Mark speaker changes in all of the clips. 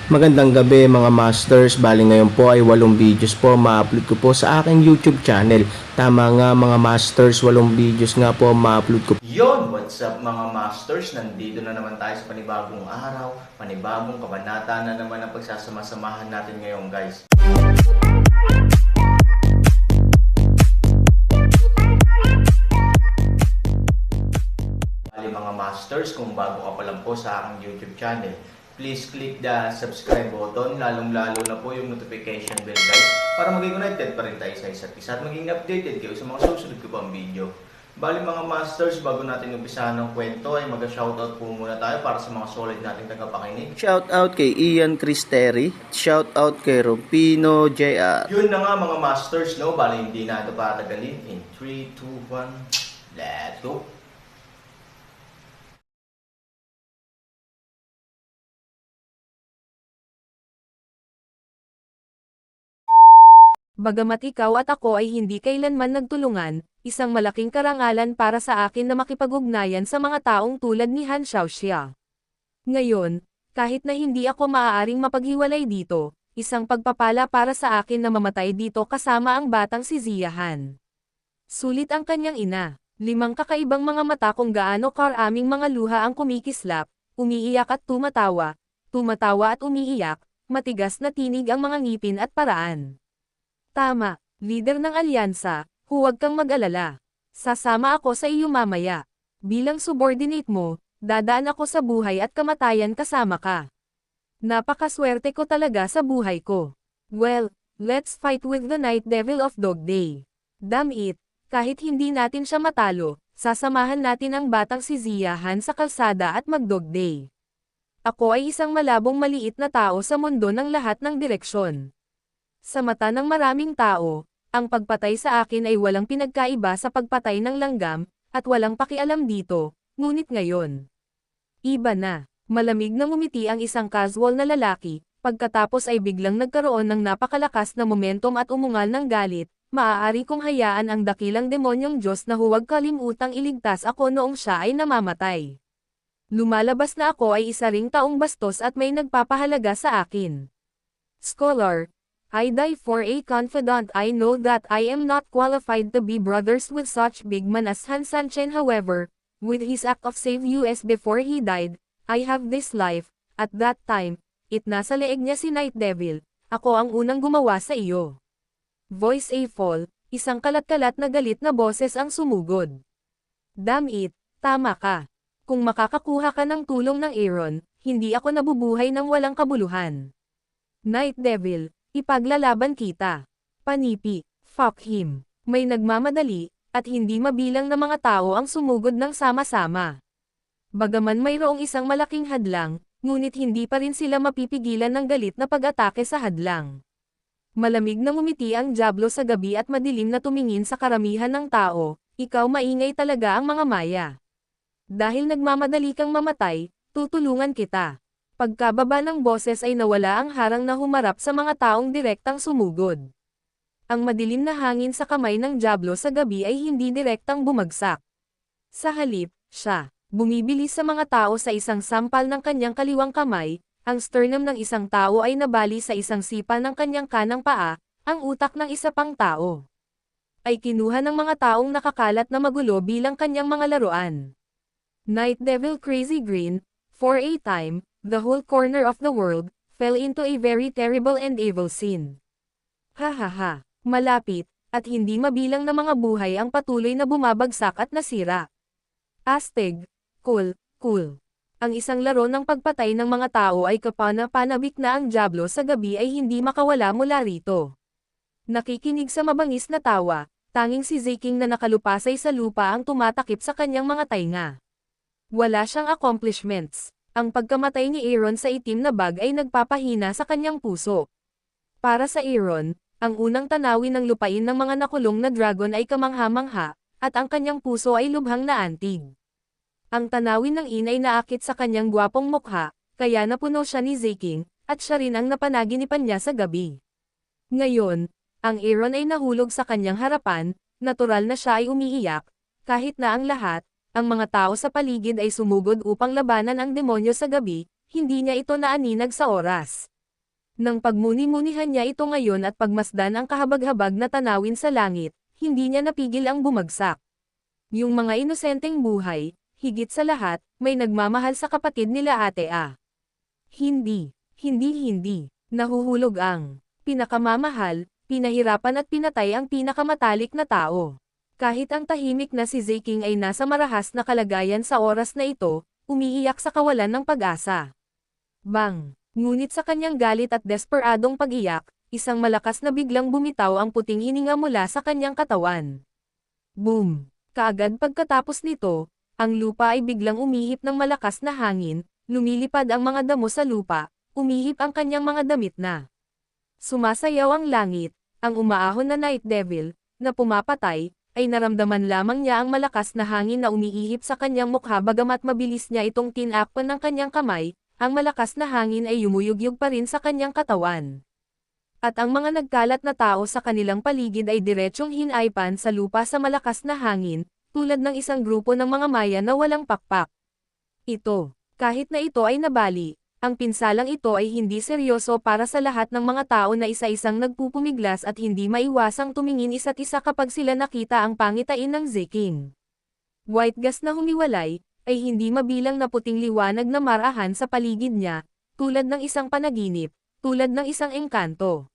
Speaker 1: Magandang gabi mga masters, bali ngayon po ay 8 videos po ma-upload ko po sa aking YouTube channel. Tama nga mga masters, 8 videos nga po ma-upload ko. Yon, what's up mga masters? Nandito na naman tayo sa panibagong araw, panibagong kabanata na naman ang pagsasama-samahan natin ngayon guys. Bali mga masters, kung bago ka pa lang po sa aking YouTube channel, please click the subscribe button, lalong-lalo na po yung notification bell guys, para maging connected pa rin tayo sa isa't isa at maging updated kayo sa mga susunod ko pang video. Bali mga masters, bago natin umpisahan ng kwento ay mag-shoutout po muna tayo para sa mga solid nating tagapakinig. Shoutout kay Ian Cristeri, shoutout kay Rompino JR. Yun na nga mga masters, no? Bali hindi na ito patagalin. In 3, 2, 1, let's go!
Speaker 2: Bagamat ikaw at ako ay hindi kailanman nagtulungan, isang malaking karangalan para sa akin na makipag-ugnayan sa mga taong tulad ni Han Xiaoxia. Ngayon, kahit na hindi ako maaaring mapaghiwalay dito, isang pagpapala para sa akin na mamatay dito kasama ang batang si Zia Han. Sulit ang kanyang ina, 5 kakaibang mga mata kung gaano karaming mga luha ang kumikislap, umiiyak at tumatawa at umiiyak, matigas na tinig ang mga ngipin at paraan. Tama, leader ng alyansa, huwag kang mag-alala. Sasama ako sa iyo mamaya. Bilang subordinate mo, dadaan ako sa buhay at kamatayan kasama ka. Napakaswerte ko talaga sa buhay ko. Well, let's fight with the Night Devil of Dog Day. Damn it, kahit hindi natin siya matalo, sasamahan natin ang batang si Zia Han sa kalsada at mag-Dog Day. Ako ay isang malabong maliit na tao sa mundo ng lahat ng direksyon. Sa mata ng maraming tao, ang pagpatay sa akin ay walang pinagkaiba sa pagpatay ng langgam, at walang pakialam dito, ngunit ngayon. Iba na, malamig na ngumiti ang isang casual na lalaki, pagkatapos ay biglang nagkaroon ng napakalakas na momentum at umungal ng galit, maaari kong hayaan ang dakilang demonyong Diyos na huwag kalimutang iligtas ako noong siya ay namamatay. Lumalabas na ako ay isa ring taong bastos at may nagpapahalaga sa akin. Scholar, I die for a confidant. I know that I am not qualified to be brothers with such big man as Han Sanchen. However, with his act of save us before he died, I have this life. At that time, nasa leeg niya si Night Devil, ako ang unang gumawa sa iyo. Voice A Fall, isang kalat-kalat na galit na boses ang sumugod. Damn it, tama ka. Kung makakakuha ka ng tulong ng Aaron, hindi ako nabubuhay ng walang kabuluhan. Night Devil, ipaglalaban kita. Panipi, fuck him. May nagmamadali, at hindi mabilang na mga tao ang sumugod ng sama-sama. Bagaman mayroong isang malaking hadlang, ngunit hindi pa rin sila mapipigilan ng galit na pag-atake sa hadlang. Malamig na ngumiti ang Diablo sa gabi at madilim na tumingin sa karamihan ng tao, ikaw maingay talaga ang mga maya. Dahil nagmamadali kang mamatay, tutulungan kita. Pagkababa ng boses ay nawala ang harang na humarap sa mga taong direktang sumugod. Ang madilim na hangin sa kamay ng Diablo sa gabi ay hindi direktang bumagsak. Sa halip, siya, bumibilis sa mga tao sa isang sampal ng kanyang kaliwang kamay, ang sternum ng isang tao ay nabali sa isang sipa ng kanyang kanang paa, ang utak ng isa pang tao ay kinuha ng mga taong nakakalat na magulo bilang kanyang mga laruan. Night Devil Crazy Green, for a time, the whole corner of the world, fell into a very terrible and evil scene. Hahaha, malapit, at hindi mabilang na mga buhay ang patuloy na bumabagsak at nasira. Astig, cool. Ang isang laro ng pagpatay ng mga tao ay kapana-panabik na ang Diablo sa gabi ay hindi makawala mula rito. Nakikinig sa mabangis na tawa, tanging si Zeking na nakalupasay sa lupa ang tumatakip sa kanyang mga tainga. Wala siyang accomplishments. Ang pagkamatay ni Aaron sa itim na bag ay nagpapahina sa kanyang puso. Para sa Aaron, ang unang tanawin ng lupain ng mga nakulong na dragon ay kamangha-mangha, at ang kanyang puso ay lubhang naantig. Ang tanawin ng inay naakit sa kanyang gwapong mukha, kaya napuno siya ni Zeking, at siya rin ang napanaginipan niya sa gabi. Ngayon, ang Aaron ay nahulog sa kanyang harapan, natural na siya ay umiiyak, kahit na ang lahat, ang mga tao sa paligid ay sumugod upang labanan ang demonyo sa gabi, hindi niya ito naaninag sa oras. Nang pagmuni-munihan niya ito ngayon at pagmasdan ang kahabag-habag na tanawin sa langit, hindi niya napigil ang bumagsak. Yung mga inosenteng buhay, higit sa lahat, may nagmamahal sa kapatid nila Ate A. Hindi. Nahuhulog ang pinakamamahal, pinahirapan at pinatay ang pinakamatalik na tao. Kahit ang tahimik na si Zeking ay nasa marahas na kalagayan sa oras na ito, umiiyak sa kawalan ng pag-asa. Bang! Ngunit sa kanyang galit at desperadong pag-iyak, isang malakas na biglang bumitaw ang puting hininga mula sa kanyang katawan. Boom! Kaagad pagkatapos nito, ang lupa ay biglang umihip ng malakas na hangin, lumilipad ang mga damo sa lupa, umihip ang kanyang mga damit na. Sumasayaw ang langit, ang umaahon na Night Devil, na pumapatay, ay naramdaman lamang niya ang malakas na hangin na umiihip sa kanyang mukha bagamat mabilis niya itong tinakpan ng kanyang kamay, ang malakas na hangin ay yumuyugyug pa rin sa kanyang katawan. At ang mga nagkalat na tao sa kanilang paligid ay diretsyong hinaypan sa lupa sa malakas na hangin, tulad ng isang grupo ng mga Maya na walang pakpak. Kahit na ito ay nabali, ang pinsalang ito ay hindi seryoso para sa lahat ng mga tao na isa-isang nagpupumiglas at hindi maiwasang tumingin isa't isa kapag sila nakita ang pangitain ng Zeking. White gas na humiwalay, ay hindi mabilang na puting liwanag na marahan sa paligid niya, tulad ng isang panaginip, tulad ng isang engkanto.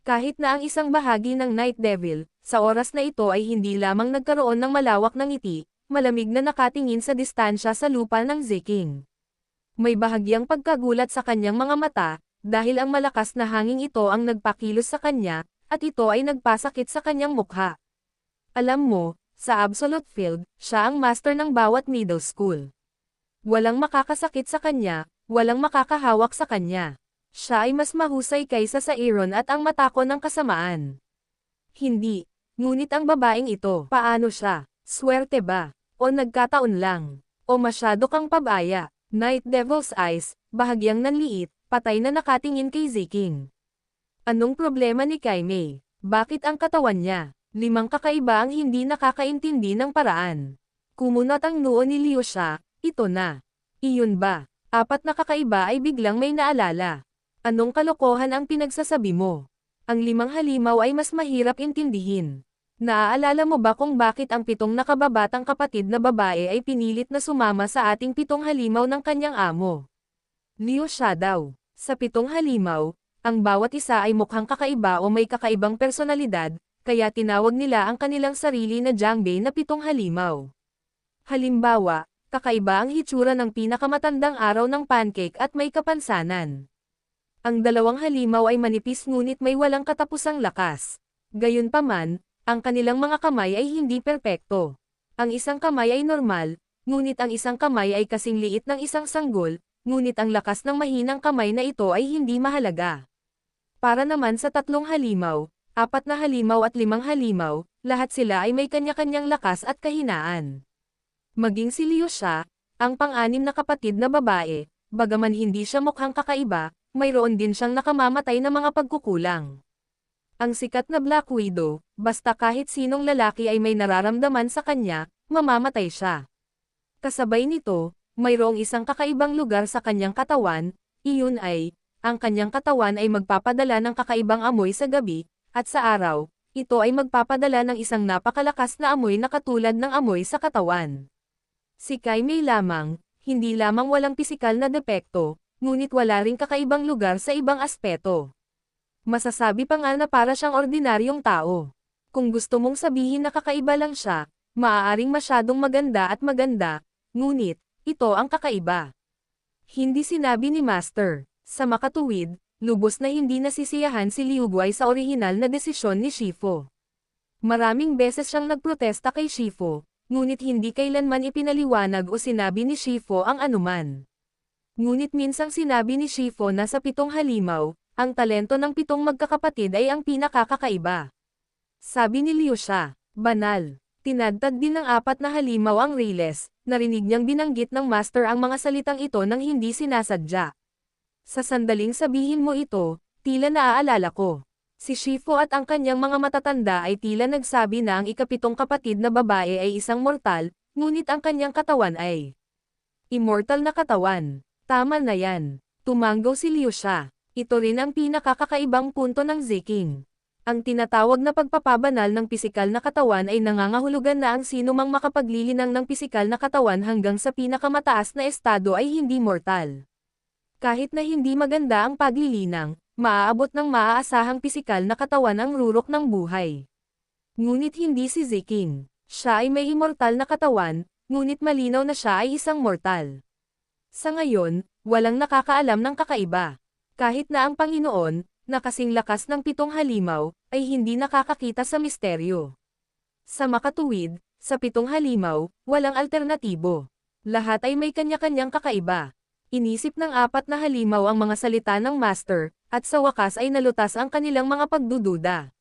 Speaker 2: Kahit na ang isang bahagi ng Night Devil, sa oras na ito ay hindi lamang nagkaroon ng malawak na ngiti, malamig na nakatingin sa distansya sa lupa ng Zeking. May bahagyang pagkagulat sa kanyang mga mata, dahil ang malakas na hangin ito ang nagpakilos sa kanya, at ito ay nagpasakit sa kanyang mukha. Alam mo, sa Absolute Field, siya ang master ng bawat middle school. Walang makakasakit sa kanya, walang makakahawak sa kanya. Siya ay mas mahusay kaysa sa Aaron at ang matako ng kasamaan. Hindi. Ngunit ang babaeng ito, paano siya? Swerte ba? O nagkataon lang? O masyado kang pabaya? Night Devil's eyes, bahagyang nanliit, patay na nakatingin kay Zeking. Anong problema ni Kaimei? Bakit ang katawan niya? 5 kakaiba ang hindi nakakaintindi ng paraan. Kumunat ang noo ni Liusha, ito na. Iyon ba? 4 na kakaiba ay biglang may naalala. Anong kalokohan ang pinagsasabi mo? Ang 5 halimaw ay mas mahirap intindihin. Naaalala mo ba kung bakit ang 7 nakababatang kapatid na babae ay pinilit na sumama sa ating 7 halimaw ng kanyang amo? Liusha daw. Sa 7 halimaw, ang bawat isa ay mukhang kakaiba o may kakaibang personalidad, kaya tinawag nila ang kanilang sarili na Jangbei na 7 halimaw. Halimbawa, kakaiba ang hitsura ng pinakamatandang araw ng pancake at may kapansanan. Ang 2 halimaw ay manipis ngunit may walang katapusang lakas. Gayunpaman, ang kanilang mga kamay ay hindi perpekto. Ang isang kamay ay normal, ngunit ang isang kamay ay kasing liit ng isang sanggol, ngunit ang lakas ng mahinang kamay na ito ay hindi mahalaga. Para naman sa 3 halimaw, 4 na halimaw at 5 halimaw, lahat sila ay may kanya-kanyang lakas at kahinaan. Maging si Liusha, ang pang-anim na kapatid na babae, bagaman hindi siya mukhang kakaiba, mayroon din siyang nakamamatay na mga pagkukulang. Ang sikat na Black Widow, basta kahit sinong lalaki ay may nararamdaman sa kanya, mamamatay siya. Kasabay nito, mayroong isang kakaibang lugar sa kanyang katawan, iyon ay, ang kanyang katawan ay magpapadala ng kakaibang amoy sa gabi, at sa araw, ito ay magpapadala ng isang napakalakas na amoy na katulad ng amoy sa katawan. Si Kaimei lamang, hindi lamang walang pisikal na depekto, ngunit wala ring kakaibang lugar sa ibang aspeto. Masasabi pa nga na para siyang ordinaryong tao. Kung gusto mong sabihin na kakaiba lang siya, maaaring masyadong maganda at maganda, ngunit, ito ang kakaiba. Hindi sinabi ni Master. Sa makatuwid, lubos na hindi nasisiyahan si Liu Guai sa orihinal na desisyon ni Shifu. Maraming beses siyang nagprotesta kay Shifu, ngunit hindi kailanman ipinaliwanag o sinabi ni Shifu ang anuman. Ngunit minsang sinabi ni Shifu na sa 7 halimaw, ang talento ng 7 magkakapatid ay ang pinakakakaiba. Sabi ni Liusha, banal. Tinadtad din ng 4 na halimaw ang Reyes, narinig niyang binanggit ng Master ang mga salitang ito nang hindi sinasadya. Sa sandaling sabihin mo ito, tila naaalala ko. Si Shifu at ang kanyang mga matatanda ay tila nagsabi na ang ika-7 kapatid na babae ay isang mortal, ngunit ang kanyang katawan ay immortal na katawan. Tama na yan. Tumanggaw si Liusha. Ito rin ang pinakakakaibang punto ng Ziking. Ang tinatawag na pagpapabanal ng pisikal na katawan ay nangangahulugan na ang sino mang makapaglilinang ng pisikal na katawan hanggang sa pinakamataas na estado ay hindi mortal. Kahit na hindi maganda ang paglilinang, maaabot ng maaasahang pisikal na katawan ang rurok ng buhay. Ngunit hindi si Ziking. Siya ay may immortal na katawan, ngunit malinaw na siya ay isang mortal. Sa ngayon, walang nakakaalam ng kakaiba. Kahit na ang Panginoon, na kasing lakas ng 7 halimaw, ay hindi nakakakita sa misteryo. Sa makatuwid, sa 7 halimaw, walang alternatibo. Lahat ay may kanya-kanyang kakaiba. Inisip ng 4 na halimaw ang mga salita ng Master, at sa wakas ay nalutas ang kanilang mga pagdududa.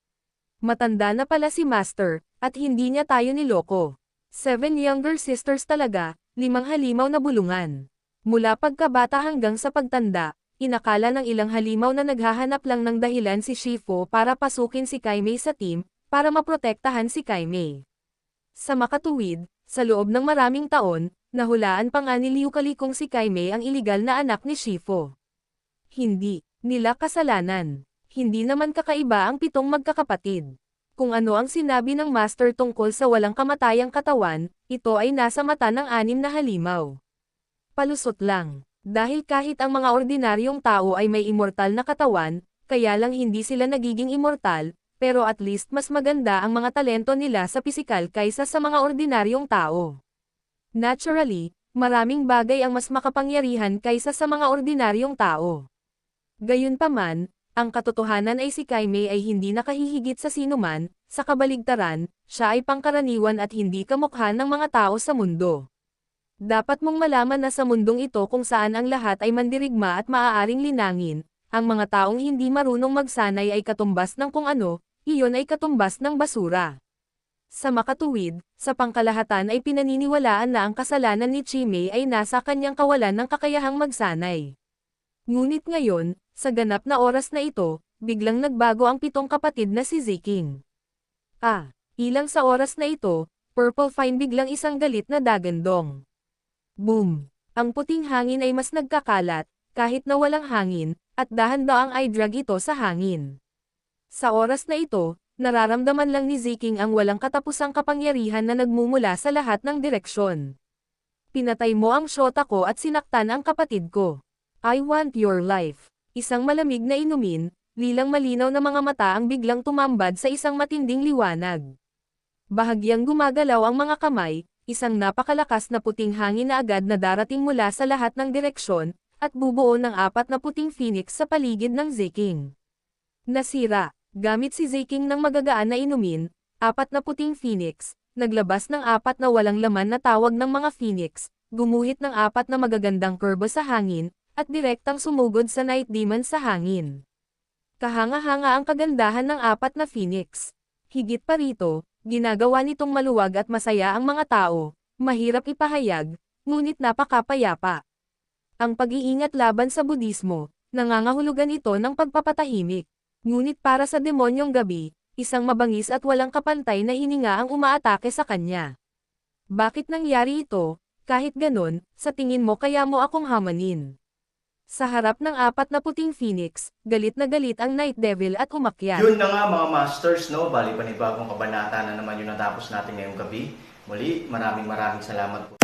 Speaker 2: Matanda na pala si Master, at hindi niya tayo niloko. 7 younger sisters talaga, 5 halimaw na bulungan. Mula pagkabata hanggang sa pagtanda, inakala ng ilang halimaw na naghahanap lang ng dahilan si Shifu para pasukin si Kaimei sa team, para maprotektahan si Kaimei. Sa makatuwid, sa loob ng maraming taon, nahulaan pa nga ni Liu Kali kung si Kaimei ang iligal na anak ni Shifu. Hindi nila kasalanan. Hindi naman kakaiba ang 7 magkakapatid. Kung ano ang sinabi ng Master tungkol sa walang kamatayang katawan, ito ay nasa mata ng 6 na halimaw. Palusot lang. Dahil kahit ang mga ordinaryong tao ay may immortal na katawan, kaya lang hindi sila nagiging immortal, pero at least mas maganda ang mga talento nila sa pisikal kaysa sa mga ordinaryong tao. Naturally, maraming bagay ang mas makapangyarihan kaysa sa mga ordinaryong tao. Gayunpaman, ang katotohanan ay si Kaimei ay hindi nakahihigit sa sinuman, sa kabaligtaran, siya ay pangkaraniwan at hindi kamukha ng mga tao sa mundo. Dapat mong malaman na sa mundong ito kung saan ang lahat ay mandirigma at maaaring linangin, ang mga taong hindi marunong magsanay ay katumbas ng kung ano, iyon ay katumbas ng basura. Sa makatuwid, sa pangkalahatan ay pinaniniwalaan na ang kasalanan ni Chimei ay nasa kanyang kawalan ng kakayahang magsanay. Ngunit ngayon, sa ganap na oras na ito, biglang nagbago ang 7 kapatid na si Ziking. Ilang sa oras na ito, Purple Fine biglang isang galit na dagandong. Boom! Ang puting hangin ay mas nagkakalat, kahit na walang hangin, at dahan-daang ay drag ito sa hangin. Sa oras na ito, nararamdaman lang ni Ziking ang walang katapusang kapangyarihan na nagmumula sa lahat ng direksyon. Pinatay mo ang shota ko at sinaktan ang kapatid ko. I want your life. Isang malamig na inumin, lilang malinaw na mga mata ang biglang tumambad sa isang matinding liwanag. Bahagyang gumagalaw ang mga kamay, isang napakalakas na puting hangin na agad na darating mula sa lahat ng direksyon, at bubuo ng 4 na puting phoenix sa paligid ng Ziking. Nasira, gamit si Ziking ng magagaan na inumin, 4 na puting phoenix, naglabas ng 4 na walang laman na tawag ng mga phoenix, gumuhit ng 4 na magagandang kurbo sa hangin, at direktang sumugod sa Night Demon sa hangin. Kahanga-hanga ang kagandahan ng 4 na phoenix. Higit pa rito, ginagawa nitong maluwag at masaya ang mga tao, mahirap ipahayag, ngunit napakapayapa. Ang pag-iingat laban sa Budismo, nangangahulugan ito ng pagpapatahimik. Ngunit para sa demonyong gabi, isang mabangis at walang kapantay na hininga ang umaatake sa kanya. Bakit nangyari ito? Kahit ganon, sa tingin mo kaya mo akong hamanin? Sa harap ng 4 na puting phoenix, galit na galit ang Night Devil at umakyat.
Speaker 1: Yun na nga mga masters, no? Bali panibagong kabanata na naman yung natapos natin ngayong gabi. Muli, maraming salamat po.